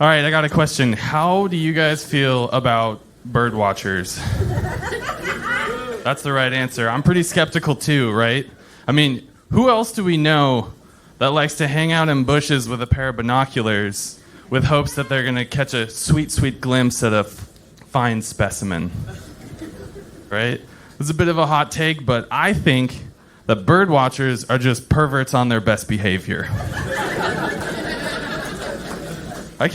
All right, I got a question. How do you guys feel about birdwatchers? That's the right answer. I'm pretty skeptical too, right? I mean, who else do we know that likes to hang out in bushes with a pair of binoculars with hopes that they're going to catch a sweet, sweet glimpse at a fine specimen? Right? It's a bit of a hot take, but I think that birdwatchers are just perverts on their best behavior.